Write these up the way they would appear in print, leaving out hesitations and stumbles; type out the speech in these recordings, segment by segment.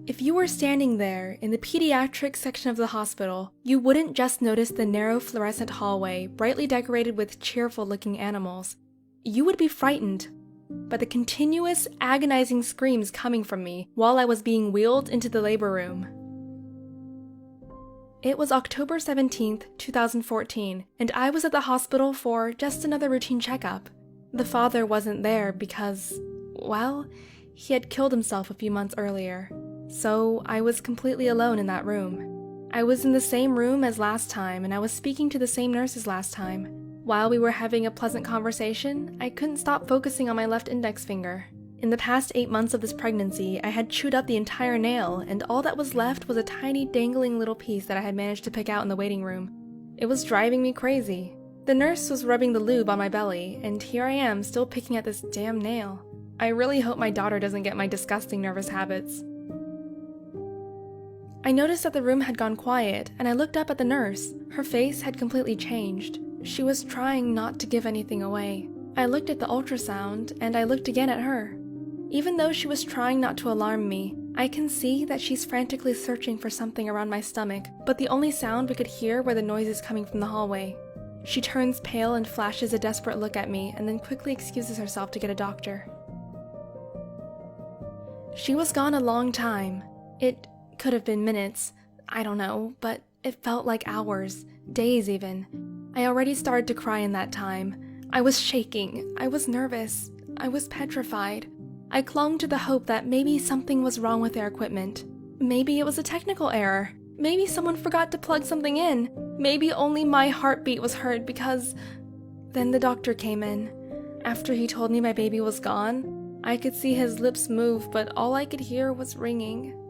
If you were standing there in the pediatric section of the hospital, you wouldn't just notice the narrow fluorescent hallway brightly decorated with cheerful-looking animals. You would be frightened by the continuous, agonizing screams coming from me while I was being wheeled into the labor room. It was October 17th, 2014, and I was at the hospital for just another routine checkup. The father wasn't there because, well, he had killed himself a few months earlier. So I was completely alone in that room. I was in the same room as last time, and I was speaking to the same nurse as last time. While we were having a pleasant conversation, I couldn't stop focusing on my left index finger. In the past 8 months of this pregnancy, I had chewed up the entire nail, and all that was left was a tiny dangling little piece that I had managed to pick out in the waiting room. It was driving me crazy. The nurse was rubbing the lube on my belly, and here I am still picking at this damn nail. I really hope my daughter doesn't get my disgusting nervous habits. I noticed that the room had gone quiet, and I looked up at the nurse. Her face had completely changed. She was trying not to give anything away. I looked at the ultrasound, and I looked again at her. Even though she was trying not to alarm me, I can see that she's frantically searching for something around my stomach, but the only sound we could hear were the noises coming from the hallway. She turns pale and flashes a desperate look at me, and then quickly excuses herself to get a doctor. She was gone a long time. It could have been minutes, I don't know, but it felt like hours, days even. I already started to cry in that time. I was shaking, I was nervous, I was petrified. I clung to the hope that maybe something was wrong with their equipment. Maybe it was a technical error. Maybe someone forgot to plug something in. Maybe only my heartbeat was heard because... Then the doctor came in. After he told me my baby was gone, I could see his lips move, but all I could hear was ringing.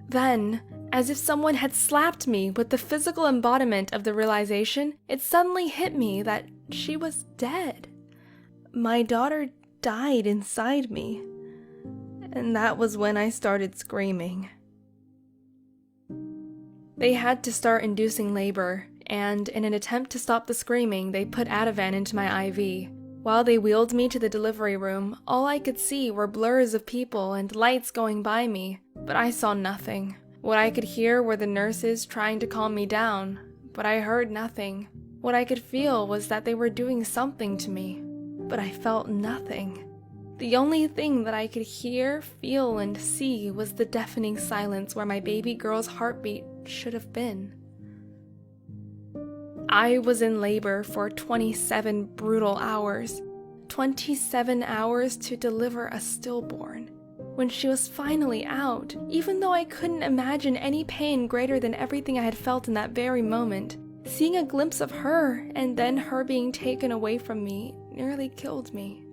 Then, as if someone had slapped me with the physical embodiment of the realization, it suddenly hit me that she was dead. My daughter died inside me. And that was when I started screaming. They had to start inducing labor, and in an attempt to stop the screaming, they put Ativan into my IV. While they wheeled me to the delivery room, all I could see were blurs of people and lights going by me, but I saw nothing. What I could hear were the nurses trying to calm me down, but I heard nothing. What I could feel was that they were doing something to me, but I felt nothing. The only thing that I could hear, feel, and see was the deafening silence where my baby girl's heartbeat should have been. I was in labor for 27 brutal hours. 27 hours to deliver a stillborn. When she was finally out, even though I couldn't imagine any pain greater than everything I had felt in that very moment, seeing a glimpse of her and then her being taken away from me nearly killed me.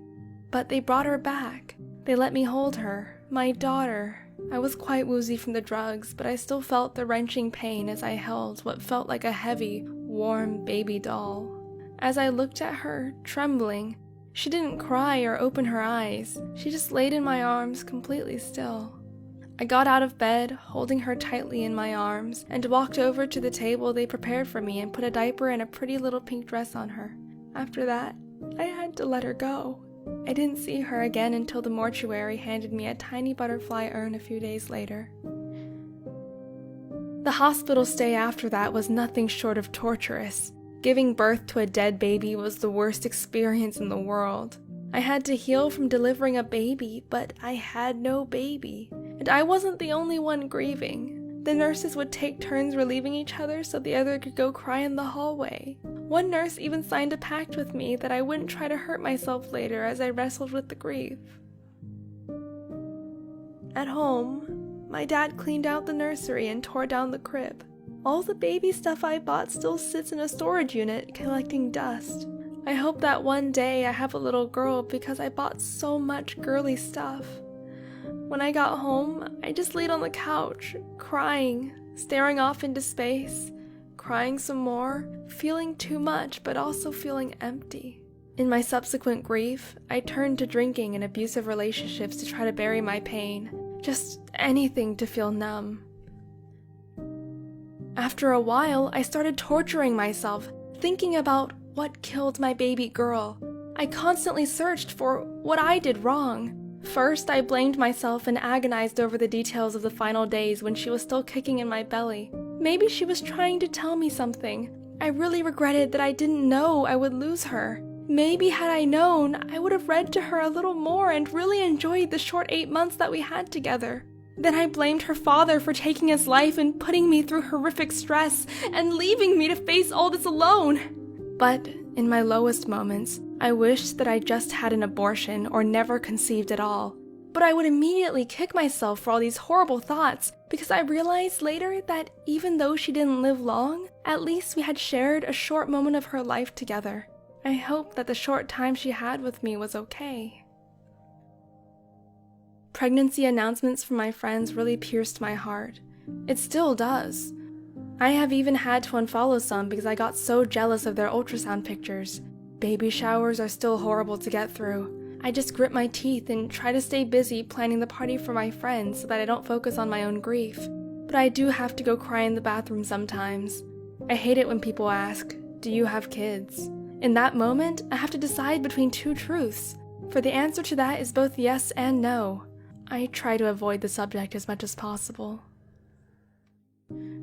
But they brought her back. They let me hold her, my daughter. I was quite woozy from the drugs, but I still felt the wrenching pain as I held what felt like a heavy, warm baby doll. As I looked at her, trembling, she didn't cry or open her eyes. She just laid in my arms completely still. I got out of bed, holding her tightly in my arms, and walked over to the table they prepared for me and put a diaper and a pretty little pink dress on her. After that, I had to let her go. I didn't see her again until the mortuary handed me a tiny butterfly urn a few days later. The hospital stay after that was nothing short of torturous. Giving birth to a dead baby was the worst experience in the world. I had to heal from delivering a baby, but I had no baby. And I wasn't the only one grieving. The nurses would take turns relieving each other so the other could go cry in the hallway. One nurse even signed a pact with me that I wouldn't try to hurt myself later as I wrestled with the grief. At home, my dad cleaned out the nursery and tore down the crib. All the baby stuff I bought still sits in a storage unit collecting dust. I hope that one day I have a little girl because I bought so much girly stuff. When I got home, I just laid on the couch, crying, staring off into space, crying some more, feeling too much but also feeling empty. In my subsequent grief, I turned to drinking and abusive relationships to try to bury my pain, just anything to feel numb. After a while, I started torturing myself, thinking about what killed my baby girl. I constantly searched for what I did wrong. First, I blamed myself and agonized over the details of the final days when she was still kicking in my belly. Maybe she was trying to tell me something. I really regretted that I didn't know I would lose her. Maybe had I known, I would have read to her a little more and really enjoyed the short 8 months that we had together. Then I blamed her father for taking his life and putting me through horrific stress and leaving me to face all this alone. But in my lowest moments, I wished that I just had an abortion or never conceived at all. But I would immediately kick myself for all these horrible thoughts because I realized later that even though she didn't live long, at least we had shared a short moment of her life together. I hope that the short time she had with me was okay. Pregnancy announcements from my friends really pierced my heart. It still does. I have even had to unfollow some because I got so jealous of their ultrasound pictures. Baby showers are still horrible to get through. I just grit my teeth and try to stay busy planning the party for my friends so that I don't focus on my own grief. But I do have to go cry in the bathroom sometimes. I hate it when people ask, "Do you have kids?" In that moment, I have to decide between two truths, for the answer to that is both yes and no. I try to avoid the subject as much as possible.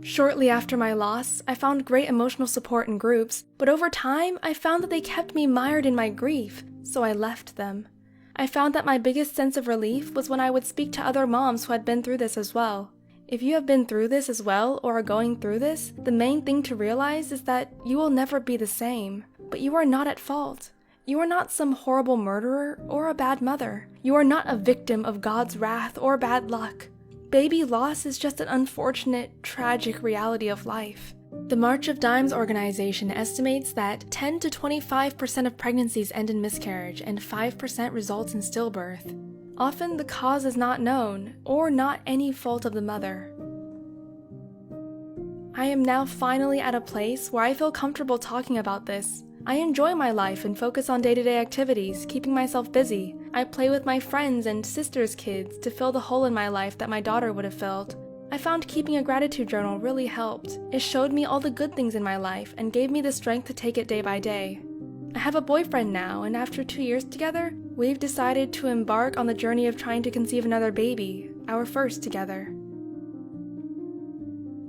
Shortly after my loss, I found great emotional support in groups, but over time, I found that they kept me mired in my grief, so I left them. I found that my biggest sense of relief was when I would speak to other moms who had been through this as well. If you have been through this as well or are going through this, the main thing to realize is that you will never be the same. But you are not at fault. You are not some horrible murderer or a bad mother. You are not a victim of God's wrath or bad luck. Baby loss is just an unfortunate, tragic reality of life. The March of Dimes organization estimates that 10 to 25% of pregnancies end in miscarriage and 5% results in stillbirth. Often the cause is not known, or not any fault of the mother. I am now finally at a place where I feel comfortable talking about this. I enjoy my life and focus on day-to-day activities, keeping myself busy. I play with my friends and sister's kids to fill the hole in my life that my daughter would have filled. I found keeping a gratitude journal really helped. It showed me all the good things in my life and gave me the strength to take it day by day. I have a boyfriend now, and after 2 years together, we've decided to embark on the journey of trying to conceive another baby, our first together.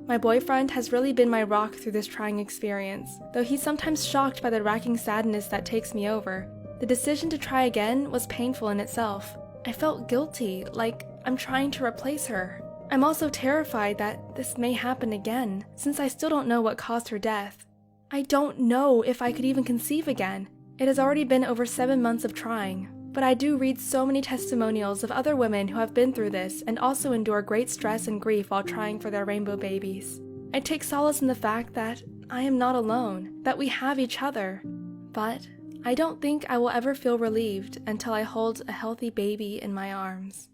My boyfriend has really been my rock through this trying experience, though he's sometimes shocked by the racking sadness that takes me over. The decision to try again was painful in itself. I felt guilty, like I'm trying to replace her. I'm also terrified that this may happen again, since I still don't know what caused her death. I don't know if I could even conceive again. It has already been over 7 months of trying, but I do read so many testimonials of other women who have been through this and also endure great stress and grief while trying for their rainbow babies. I take solace in the fact that I am not alone, that we have each other. But I don't think I will ever feel relieved until I hold a healthy baby in my arms.